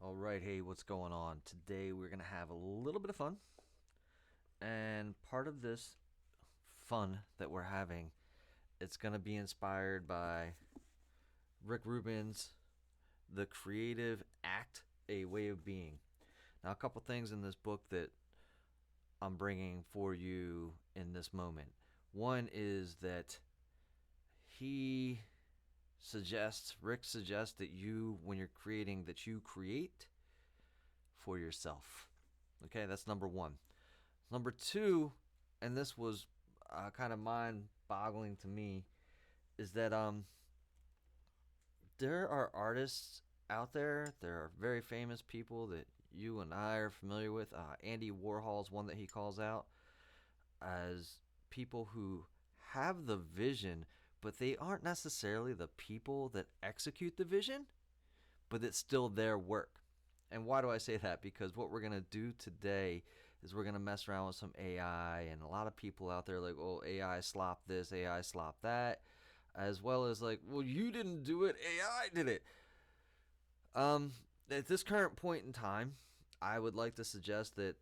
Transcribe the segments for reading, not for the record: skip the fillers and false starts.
All right, hey, what's going on? Today we're going to have a little bit of fun. And part of this fun that we're having, it's going to be inspired by Rick Rubin's The Creative Act, A Way of Being. Now, a couple things in this book that I'm bringing for you in this moment. One is that he Rick suggests that when you're creating, that you create for yourself. Okay, that's number one. Number two, and this was kind of mind-boggling to me, is that there are artists out there. There are very famous people that you and I are familiar with. Andy Warhol is one that he calls out as people who have the vision, but they aren't necessarily the people that execute the vision, but it's still their work. And why do I say that? Because what we're going to do today is we're going to mess around with some AI, and a lot of people out there are like, oh, AI slop this, AI slop that, as well as like, well, you didn't do it, AI did it. At this current point in time, I would like to suggest that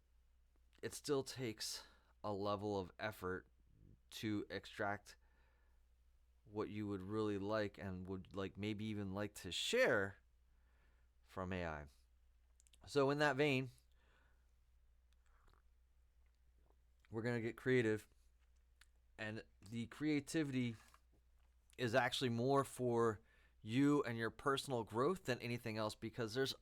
it still takes a level of effort to extract what you would really like and would like maybe even like to share from AI. So in that vein, we're going to get creative, and the creativity is actually more for you and your personal growth than anything else, because there's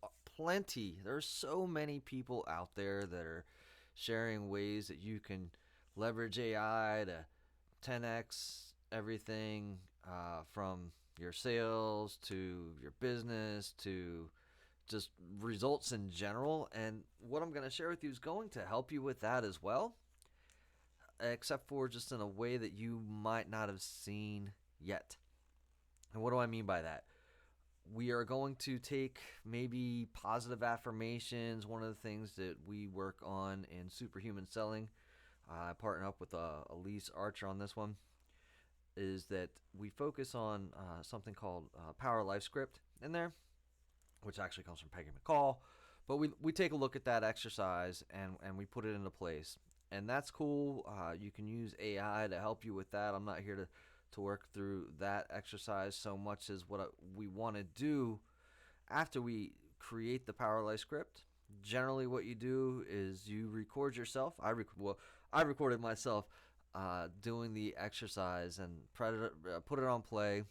so many people out there that are sharing ways that you can leverage AI to 10x everything, from your sales to your business to just results in general. And what I'm going to share with you is going to help you with that as well, except for just in a way that you might not have seen yet. And what do I mean by that? We are going to take maybe positive affirmations. One of the things that we work on in Superhuman Selling, I partner up with Elise Archer on this one, is that we focus on something called Power Life Script in there, which actually comes from Peggy McCall. But we take a look at that exercise and we put it into place. And that's cool. You can use AI to help you with that. I'm not here to work through that exercise so much as what we want to do after we create the Power Life Script. Generally, what you do is you record yourself. I recorded myself doing the exercise and put it on play.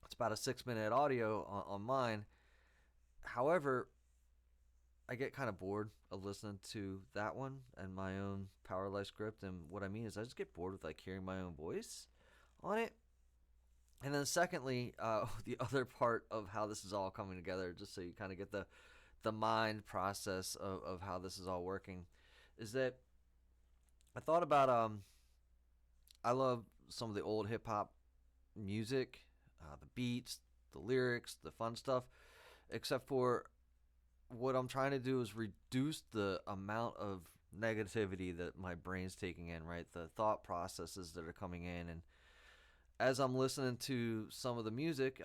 It's about a 6-minute audio on mine. However, I get kind of bored of listening to that one and my own Power Life Script. And what I mean is I just get bored with like hearing my own voice on it. And then secondly, the other part of how this is all coming together, just so you kind of get the mind process of how this is all working, is that I thought about, I love some of the old hip hop music, the beats, the lyrics, the fun stuff, except for what I'm trying to do is reduce the amount of negativity that my brain's taking in, right? The thought processes that are coming in. And as I'm listening to some of the music,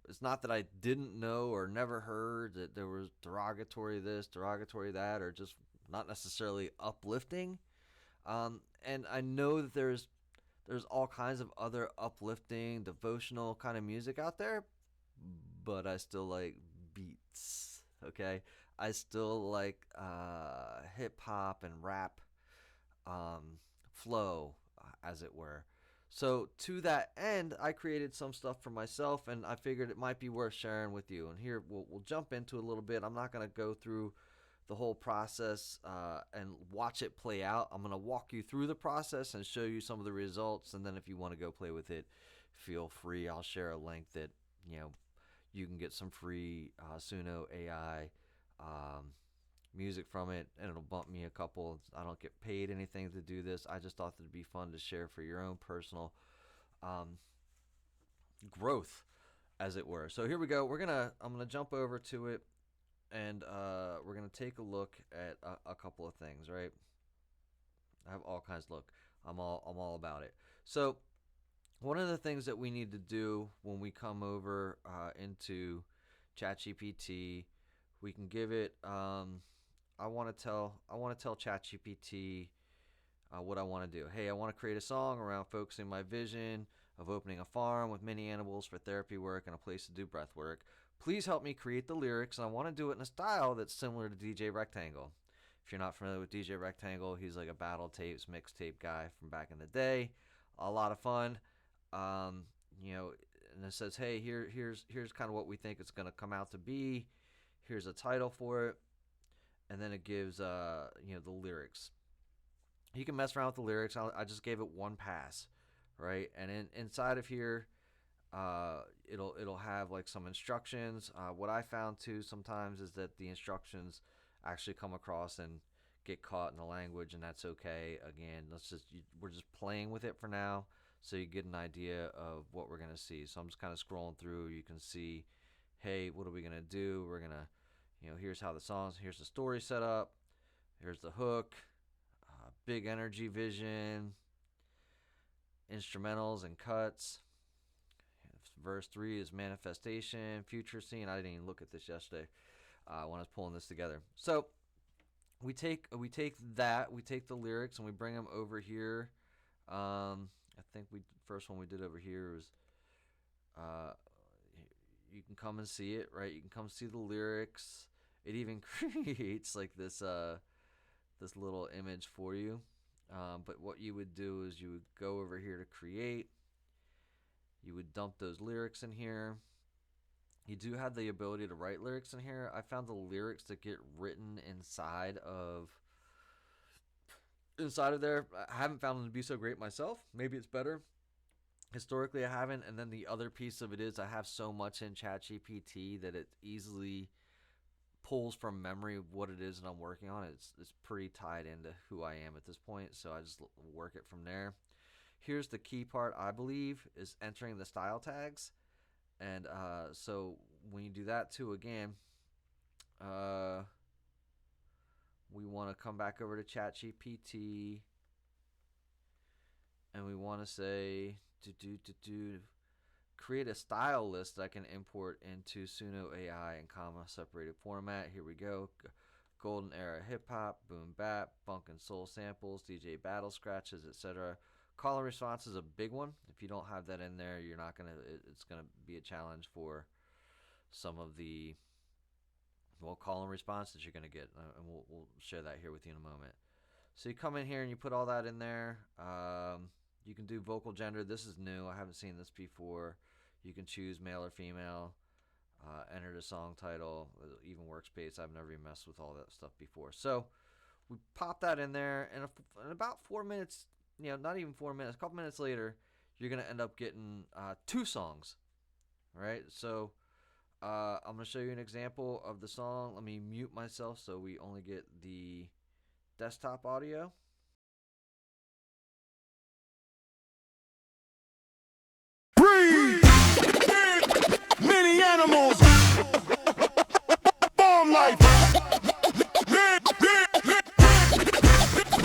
it's not that I didn't know or never heard that there was derogatory this, derogatory that, or just not necessarily uplifting. And I know that there's all kinds of other uplifting, devotional kind of music out there, but I still like beats. Okay, I still like hip hop and rap flow, as it were. So to that end, I created some stuff for myself, and I figured it might be worth sharing with you. And here we'll jump into a little bit. I'm not going to go through the whole process and watch it play out. I'm going to walk you through the process and show you some of the results. And then if you want to go play with it, feel free. I'll share a link that you can get some free Suno AI music from it, and it'll bump me a couple. I don't get paid anything to do this. I just thought that it'd be fun to share for your own personal growth, as it were. So here we go. I'm gonna jump over to it, and we're gonna take a look at a couple of things. Right? I have all kinds. Look, I'm all about it. So one of the things that we need to do when we come over into ChatGPT, We can give it. I want to tell ChatGPT what I want to do. Hey, I want to create a song around focusing my vision of opening a farm with many animals for therapy work and a place to do breath work. Please help me create the lyrics, and I want to do it in a style that's similar to DJ Rectangle. If you're not familiar with DJ Rectangle, he's like a battle tapes, mixtape guy from back in the day. A lot of fun. Um, you know, and it says, hey, here's kind of what we think it's gonna come out to be. Here's a title for it, and then it gives the lyrics. You can mess around with the lyrics. I just gave it one pass, right? And inside of here, it'll have like some instructions. What I found too sometimes is that the instructions actually come across and get caught in the language, and that's okay. Again, we're just playing with it for now, so you get an idea of what we're gonna see. So I'm just kind of scrolling through. You can see, hey, what are we gonna do? We're gonna, here's how the songs, here's the story set up, here's the hook, big energy vision, instrumentals and cuts. Verse 3 is manifestation, future scene. I didn't even look at this yesterday when I was pulling this together. So we take the lyrics and we bring them over here. I think first one we did over here was you can come and see it, right? You can come see the lyrics. It even creates like this little image for you. But what you would do is you would go over here to create. You would dump those lyrics in here. You do have the ability to write lyrics in here. I found the lyrics that get written inside of there. I haven't found them to be so great myself. Maybe it's better. Historically, I haven't. And then the other piece of it is I have so much in ChatGPT that it easily pulls from memory of what it is that I'm working on. It's pretty tied into who I am at this point, so I just work it from there. Here's the key part, I believe, is entering the style tags. And so when you do that too, again, we want to come back over to ChatGPT, and we want to say create a style list that I can import into Suno AI in comma separated format. Here we go. Golden era hip hop, boom bap, funk and soul samples, DJ battle scratches, etc. Call and response is a big one. If you don't have that in there, you're not gonna. It's gonna be a challenge for some of the call and response that you're gonna get, and we'll share that here with you in a moment. So you come in here and you put all that in there. You can do vocal gender. This is new. I haven't seen this before. You can choose male or female. Enter the song title, even workspace. I've never even messed with all that stuff before. So we pop that in there, and in about 4 minutes, not even 4 minutes, a couple minutes later, you're going to end up getting 2 songs, right? So I'm going to show you an example of the song. Let me mute myself so we only get the desktop audio. Many animals, farm life.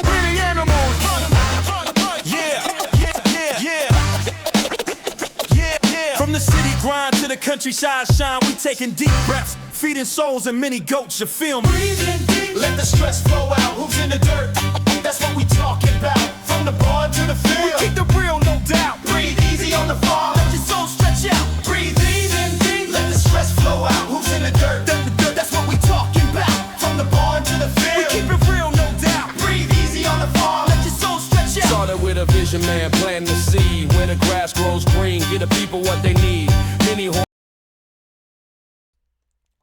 Many animals, yeah. From the city grind to the countryside shine, we taking deep breaths, feeding souls and many goats. You feel me? Breathing deep, let the stress flow out. Who's in the dirt? That's what we talking about. From the barn to the field, we keep the real, no doubt. Breathe easy on the farm, let your soul stretch out. Breathe deep, let the stress flow out. Who's in the dirt? That's what we talking about. From the barn to the field, we keep it real, no doubt. Breathe easy on the farm, let your soul stretch out. Started with a vision man, planting the seed where the grass grows green. Get the people what they need.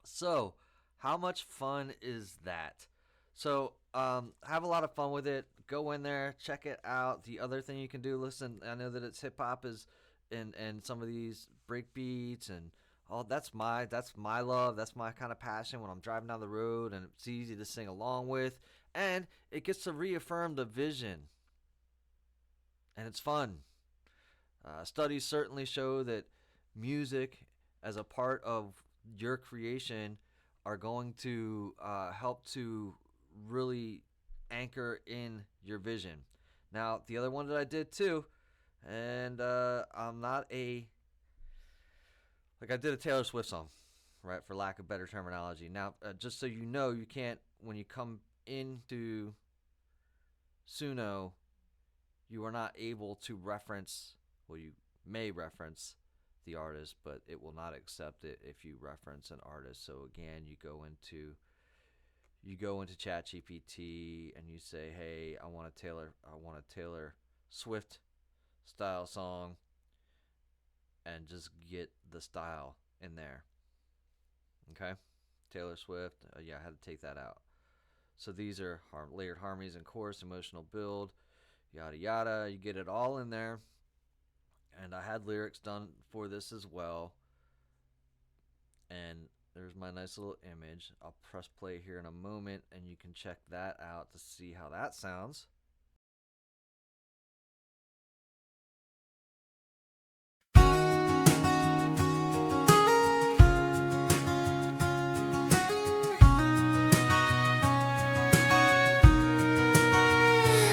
So, how much fun is that? So, have a lot of fun with it. Go in there, check it out. The other thing you can do, listen, I know that it's hip hop is and some of these break beats and all. That's my love. That's my kind of passion when I'm driving down the road, and it's easy to sing along with, and it gets to reaffirm the vision, and it's fun. Studies certainly show that music as a part of your creation are going to help to really anchor in your vision. Now, the other one that I did too, and I'm not I did a Taylor Swift song, right? For lack of better terminology. Now, just so you know, you can't, when you come into Suno, you are not able to reference, well, you may reference the artist, but it will not accept it if you reference an artist. So again, you go into ChatGPT and you say, "Hey, I want a Taylor Swift style song," and just get the style in there. Okay, Taylor Swift. Yeah, I had to take that out. So these are layered harmonies and chorus, emotional build, yada yada. You get it all in there. And I had lyrics done for this as well. And there's my nice little image. I'll press play here in a moment and you can check that out to see how that sounds.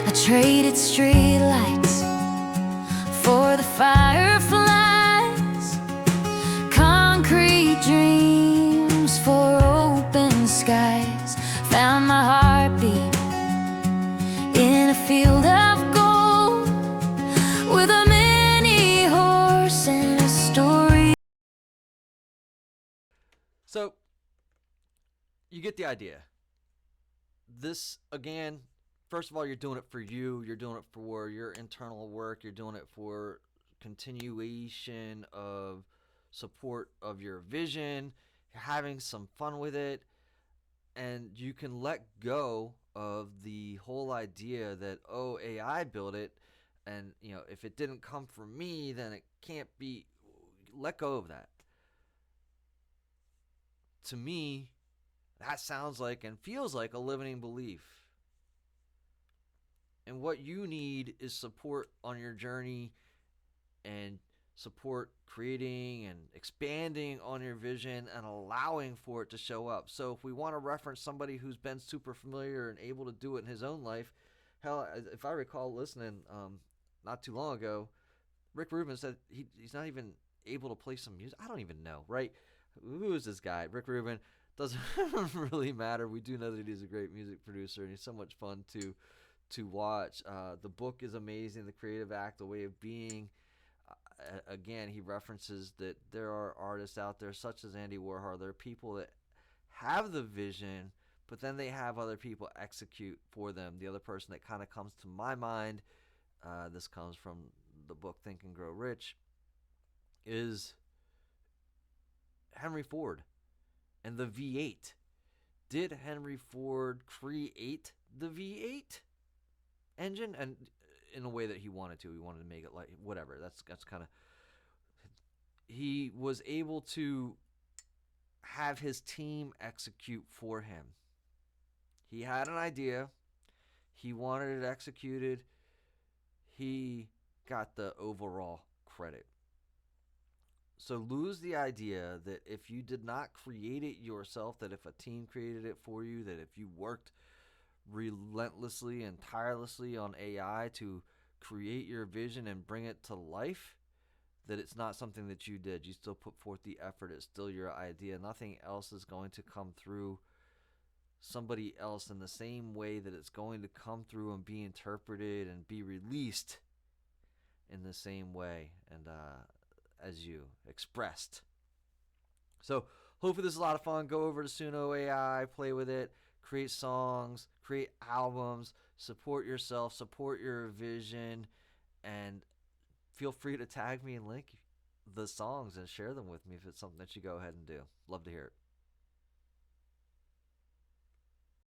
I traded streetlights for the fireflies, concrete dreams for open skies. Found my heartbeat in a field of gold with a mini horse and a story. So you get the idea. This, again, first of all, you're doing it for you. You're doing it for your internal work. You're doing it for continuation of support of your vision. You're having some fun with it. And you can let go of the whole idea that, oh, AI built it. And, if it didn't come from me, then it can't be. Let go of that. To me, that sounds like and feels like a limiting belief. And what you need is support on your journey and support creating and expanding on your vision and allowing for it to show up. So if we want to reference somebody who's been super familiar and able to do it in his own life, hell, if I recall listening not too long ago, Rick Rubin said he's not even able to play some music. I don't even know, right? Who is this guy? Rick Rubin. Doesn't really matter. We do know that he's a great music producer and he's so much fun to watch. The book is amazing. The Creative Act, The Way of Being. Again, he references that there are artists out there such as Andy Warhol. There are people that have the vision, but then they have other people execute for them. The other person that kind of comes to my mind, this comes from the book Think and Grow Rich, is Henry Ford and the V8. Did Henry Ford create the V8 engine? And in a way that he wanted to. He wanted to make it like whatever. That's kind of. He was able to have his team execute for him. He had an idea. He wanted it executed. He got the overall credit. So lose the idea that if you did not create it yourself, that if a team created it for you, that if you worked relentlessly and tirelessly on AI to create your vision and bring it to life, that it's not something that you did. You still put forth the effort. It's still your idea. Nothing else is going to come through somebody else in the same way that it's going to come through and be interpreted and be released in the same way and as you expressed. So hopefully this is a lot of fun. Go over to Suno AI, play with it, create songs, create albums, support yourself, support your vision, and feel free to tag me and link the songs and share them with me if it's something that you go ahead and do. Love to hear it.